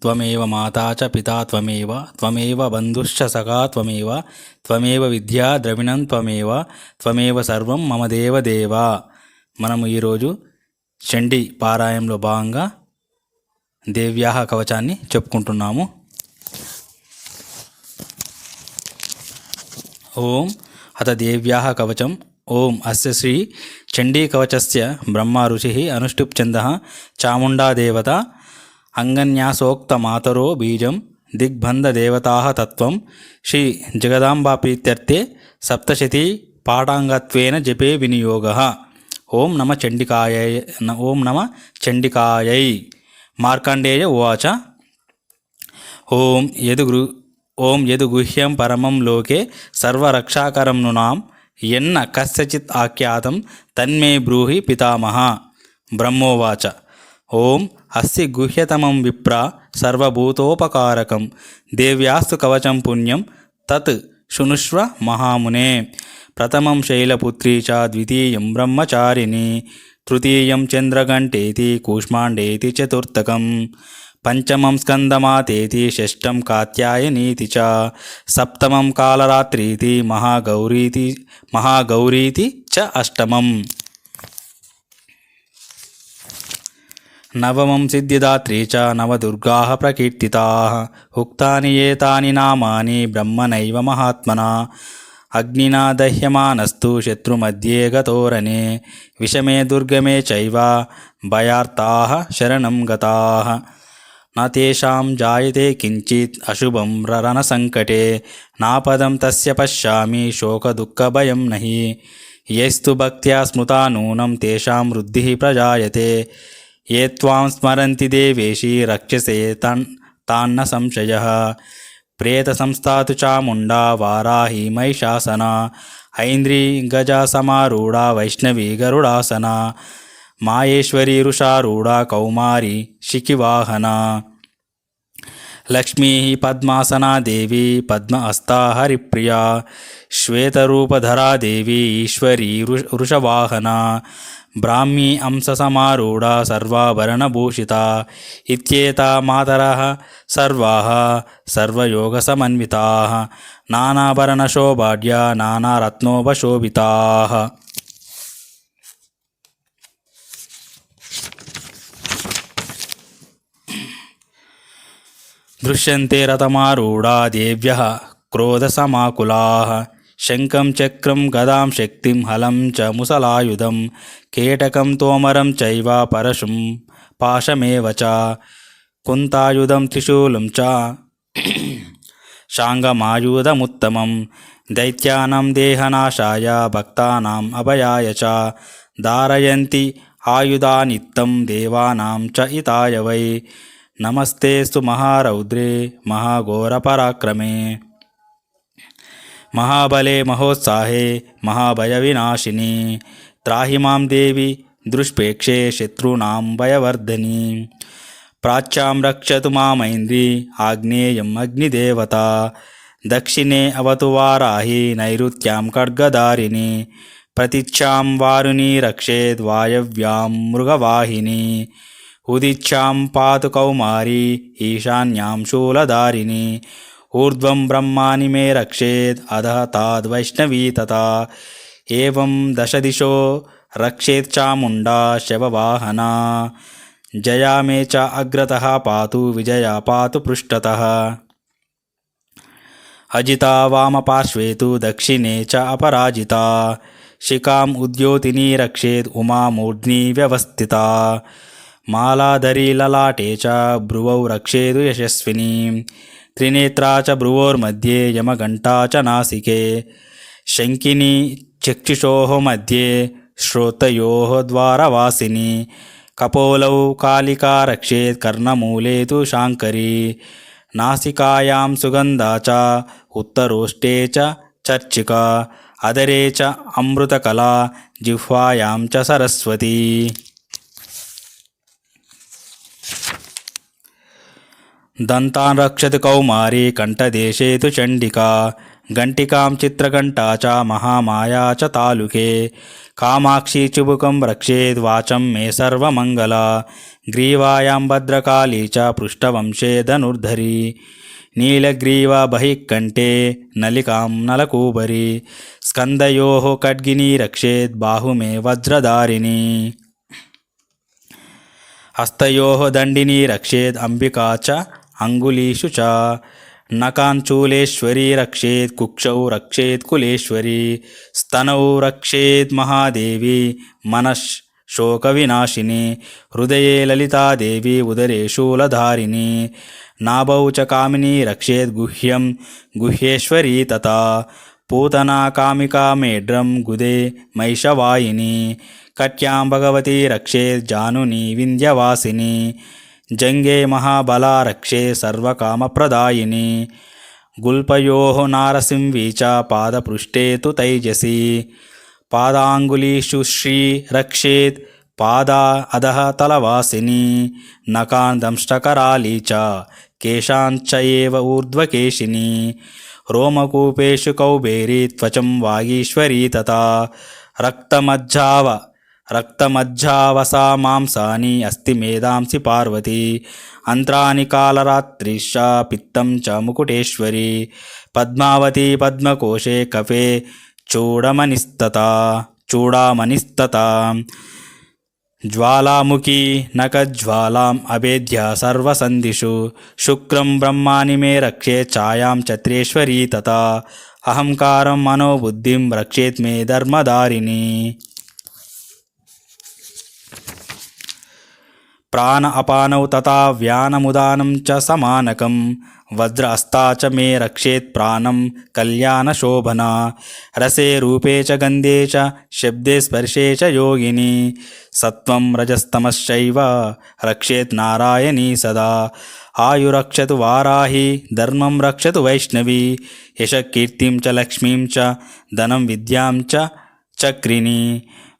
త్వమేవ మాతా చ పితా త్వమేవ త్వమేవ బంధుశ్చ సఖా త్వమేవ త్వమేవ విద్యా ద్రవిణం త్వమేవ త్వమేవ సర్వం మమ దేవదేవ. మనము ఈరోజు చండీ పారాయంలో భాగంగా దేవ్యాహ కవచాన్ని చెప్పుకుంటున్నాము. ఓం అత దేవ్యాహ కవచం. ఓం అస్య శ్రీ చండీ కవచస్య బ్రహ్మ ఋషి అనుష్టుప్ ఛందః చాముండా దేవత అంగన్యాసోక్త మాతరో బీజం దిగ్బంధ దేవతాః తత్వం శ్రీ జగదాంబా ప్రీత్యర్థే సప్తశతీ పాఠాంగత్వేన జపే వినియోగః. ఓం నమ చండికాయై. ఓం నమ చండికాయై. మార్కండేయ ఉవాచ ఓం యదు గుహ్యం పరమం లోకే సర్వరక్షాకరం నృణాం యన్న కస్యచిత్ ఆఖ్యాతం తన్మే బ్రూహి పితామహ. బ్రహ్మోవాచ ఓం అస్సి గుహ్యతమం విప్ర సర్వభూతోపకారకం దేవ్యాస్తు కవచం పుణ్యం తత్ శృణుష్వ మహామునే. ప్రథమం శైలపుత్రీ చ ద్వితీయం బ్రహ్మచారిణి తృతీయం చంద్రఘంటేతి కూష్మాండేతి చతుర్థకం పంచమం స్కందమాతేతి షష్టం కాత్యాయనీతి చ సప్తమం కాలరాత్రీతి మహాగౌరీతి చ అష్టమం. నవమం సిద్ధిదాత్రీ చ నవదుర్గాః ప్రకీర్తితాః ఉక్తాని ఏతాని నామాని బ్రహ్మణైవ మహాత్మనా అగ్నినా దహ్యమానస్తు శత్రుమధ్యే గతోరణే విషమే దుర్గమే చైవ భయార్తాః శరణం గతాః న తేషాం జాయతే కించిత్ అశుభం రణసంకటే నాపదం తస్య పశ్యామి శోకదుఃఖభయం నహి యైస్తు భక్త్యా స్మృతా నూనం తేషాం వృద్ధిః ప్రజాయతే ఏ త్వాం స్మరంతి దేవేశి రక్షసే తాన్న సంశయః ప్రేత సంస్థాతు చాముండా వారాహి మహిషాసన ఐంద్రీ గజా సమారూఢా వైష్ణవీ గరుడాసన మాయేశ్వరీ వృషారూఢా కౌమారి శిఖివాహన లక్ష్మీ పద్మాసనా దేవి పద్మ హస్తా హరిప్రియా శ్వేతరూపధరా దేవి ఈశ్వరీ వృషవాహన బ్రాహ్మీ అంశసమారూఢా సర్వాభరణభూషితా ఇత్యేతా మాతరః సర్వాః సర్వయోగసమన్వితాః నానాభరణశోభాఢ్యా నానారత్నోపశోభితాః. దృశ్యంతే రథమారూఢా దేవ్యః క్రోధసమాకులాః శంఖం చక్రం గదాం శక్తిం హలం చ ముసలాయుధం కేటకం తోమరం చైవ పరశుం పాశమేవ చ కుంతాయుధం త్రిశూలం చ శాంగమాయుధముత్తమం దైత్యానాం దేహనాశాయ భక్తానాం అభయాయ చ ధారయంతి ఆయుధానిత్తం దేవానాం చ హితాయ వై. నమస్తేస్తు మహారౌద్రే మహాఘోరపరాక్రమే మహాబలే మహోత్సాహే మహాభయవినాశిని త్రాహి మాం దేవి దుష్ప్రేక్షే శత్రునాం భయవర్ధని ప్రాచ్యాం రక్షతు మామైంద్రీ ఆగ్నేయం అగ్నిదేవత దక్షిణే అవతు వారాహి నైరుత్యాం ఖడ్గధారిణి ప్రతిచ్ఛాం వారుణి రక్షేద్ వాయవ్యాం మృగవాహిని ఉదిచ్ఛాం పాతు కౌమారి ఈశాన్యాం శూలధారిణి ఊర్ధ్వం బ్రహ్మాని మే రక్షేత్ అధః తాద్వైష్ణవీ తథా ఏవం దశదిశో రక్షేత్ చాముండా శవవాహనా జయా మే చ అగ్రతః పాతు విజయా పాతు పృష్ఠతః అజితా వామపార్శ్వే తు దక్షిణే చ అపరాజితా శిఖాం ఉద్యోతినీ రక్షేత్ ఉమా మూర్ధ్ని వ్యవస్థితా మాలాధరీ లలాటే చ భ్రువౌ రక్షేదు యశస్వినీ త్రినేత్రా చ భ్రువోర్मध्ये యమఘంటా చ నాసికే శంకినీ చక్షుషోః మధ్యే శ్రోతయోః ద్వారవాసిని కపోలౌ కాళికా రక్షేత్ కర్ణమూలే తు శాంకరీ నాసికాయాం సుగంధా చ ఉత్తరోష్టే చ చర్చికా అదరే చ అమృతకళా జిహ్వాయాం చ సరస్వతీ. దంతాన్ రక్షతి కౌమారీ కంఠదేశే తు చండికా घण्टिकां चित्रघण्टा च महामाया च तालुके कामाक्षी चिबुकं रक्षेद् वाचं मे सर्वमङ्गला ग्रीवायां भद्रकाली च पृष्ठवंशे धनुर्धरी नीलग्रीवा बहिःकण्ठे नलिकां नलकूबरी स्कन्दयोः खड्गिनी रक्षेद् बाहु मे वज्रधारिणी हस्तयोः दण्डिनी रक्षेद् अम्बिका च अङ्गुलीषु च नकाञ्चूलेश्वरी रक्षेत् कुक्षौ रक्षेत् कुलेश्वरी स्तनौ रक्षेत् महादेवी मनः शोकविनाशिनी हृदये ललिता देवी उदरे शूलधारिणी नाभौ च कामिनी रक्षेत् गुह्यं गुह्येश्वरी तथा पूतना कामिका मेढ्रं गुदे महिषवाहिनी कट्यां भगवती रक्षेत् जानुनी विन्ध्यवासिनी जङ्गे महाबला रक्षे सर्वकामप्रदायिनी गुल्पयोः नारसिंही च पादपृष्ठे तु तैजसी पादाङ्गुलीषु श्री रक्षेत् पादा अधः तलवासिनी नकान् दंष्टकराली च केशाञ्च एव ऊर्ध्वकेशिनी रोमकूपेषु कौबेरी त्वचं वागीश्वरी तथा रक्तमज्जावसा मांसानि अस्ति मेधांसि पार्वती अन्त्राणि कालरात्रिश्च पित्तं च मुकुटेश्वरी पद्मावती पद्मकोशे कफे चूडामणिस्तता ज्वालामुखी नखज्वालाम् अभेद्य सर्वसन्धिषु शुक्रं ब्रह्माणि मे रक्षेत् छायां चत्रेश्वरी तथा अहंकारं मनोबुद्धिं रक्षेत् मे धर्मधारिणी प्राण अपानौ तथा व्यानमुदानं च समानकं वज्र अस्ता च मे रक्षेत् प्राणं कल्याणशोभना रसे रूपे च गन्धे च शब्दे स्पर्शे च योगिनी सत्वं रजस्तमश्चैव रक्षेत् नारायणी सदा आयुरक्षतु वाराही धर्मं रक्षतु वैष्णवी यशकीर्तिं च लक्ष्मीं च धनं विद्यां च चक्रिणी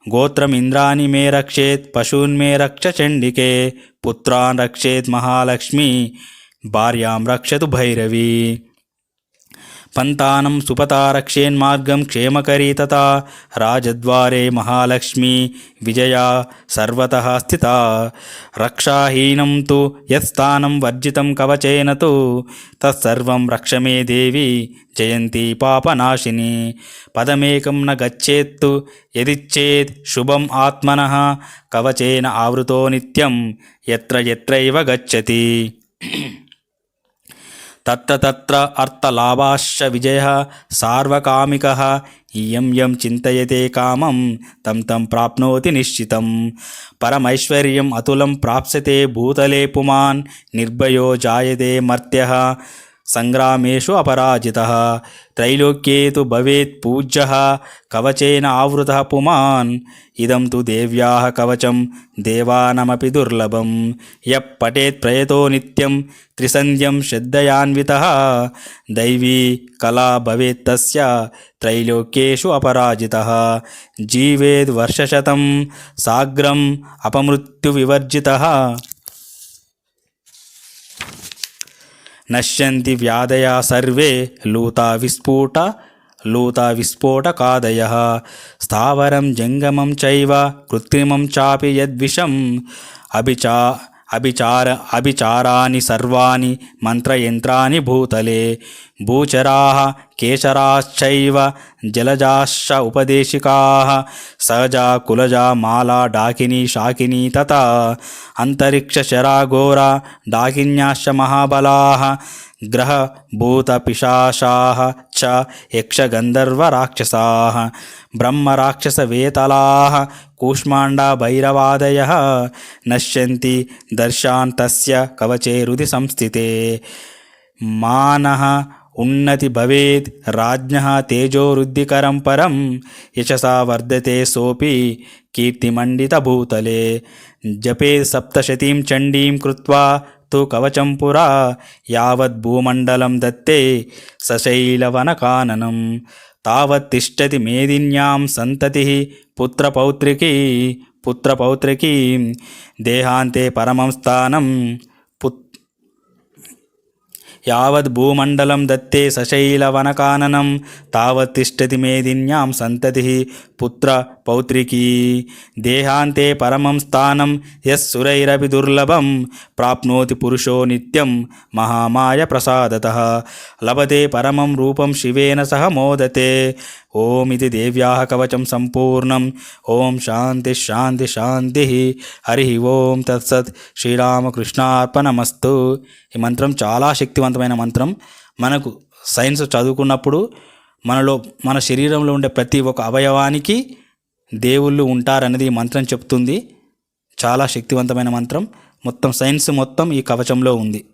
गोत्रमिन्द्राणि मे रक्षेत् पशून् मे रक्ष चण्डिके पुत्रान् रक्षेत् महालक्ष्मी भार्यां रक्षतु भैरवी पन्तानं सुपता रक्षेन्मार्गं क्षेमकरी तथा राजद्वारे महालक्ष्मी विजया सर्वतः स्थिता रक्षाहीनं तु यत्स्थानं वर्जितं कवचेन तु तत्सर्वं रक्ष मे देवी जयन्ती पापनाशिनी पदमेकं न गच्छेत्तु यदिच्छेत् शुभम् आत्मनः कवचेन आवृतो नित्यं यत्र यत्रैव गच्छति तत्र तत्र अर्थलाभाश्च विजयः सार्वकामिकः इयं यं चिन्तयते कामं तं तं प्राप्नोति निश्चितं परमैश्वर्यम् अतुलं प्राप्स्यते भूतले पुमान् निर्भयो जायते मर्त्यः संग्रामेषु अपराजितः त्रैलोक्ये तु भवेत् पूज्यः कवचेन आवृतः पुमान् इदं तु देव्याः कवचं देवानामपि दुर्लभं यः पठेत् प्रयतो नित्यं त्रिसन्ध्यं श्रद्धयान्वितः दैवी कला भवेत् तस्य त्रैलोक्येषु अपराजितः जीवेद् वर्षशतं साग्रम् अपमृत्युविवर्जितः नश्यन्ति व्याधया सर्वे लूताविस्फोटकादयः स्थावरं जङ्गमं चैव कृत्रिमं चापि यद्विषम् अभिचाराणि सर्वाणि मन्त्रयन्त्राणि भूतले भूचराः केशराश्चैव जलजाश्च उपदेशिकाः सहजा कुलजा माला डाकिनी शाकिनी तथा अन्तरिक्षशराघोरा डाकिन्याश्च महाबलाः ग्रहभूतपिशाचाः च यक्षगन्धर्वराक्षसाः ब्रह्मराक्षसवेतलाः कूष्माण्डा भैरवादयः नश्यन्ति दर्शान् तस्य कवचे हृदि संस्थिते मानः उन्नति भवेत् राज्ञः तेजोवृद्धिकरं परं यशसा वर्धते सोऽपि कीर्तिमण्डितभूतले जपेत् सप्तशतीं चण्डीं कृत्वा तु कवचं पुरा यावत् भूमण्डलं दत्ते सशैलवनकाननं तावत् तिष्ठति मेदिन्यां सन्ततिः पुत्रपौत्रिकी देहान्ते परमं स्थानं యావద్ భూమండలం దత్తే సశైలవనకాననం తావత్ తిష్టతి మేదిన్యాం సంతతి పుత్ర పౌత్రికీ దేహాంతే పరమం స్థానం యస్సురైరపి దుర్లభం ప్రాప్నోతి పురుషో నిత్యం మహామాయ ప్రసాదతః లభతే పరమం రూపం శివేన సహ మోదతే. ఓం ఇది దేవ్యాః కవచం సంపూర్ణం. ఓం శాంతి శాంతి శాంతి. హరి ఓం తత్సత్. శ్రీరామకృష్ణార్పణమస్తు. ఈ మంత్రం చాలా శక్తివంతమైన మంత్రం. మనకు సైన్స్ చదువుకున్నప్పుడు మన శరీరంలో ఉండే ప్రతి ఒక్క అవయవానికి దేవుళ్ళు ఉంటారన్నది ఈ మంత్రం చెప్తుంది. చాలా శక్తివంతమైన మంత్రం. మొత్తం సైన్స్ మొత్తం ఈ కవచంలో ఉంది.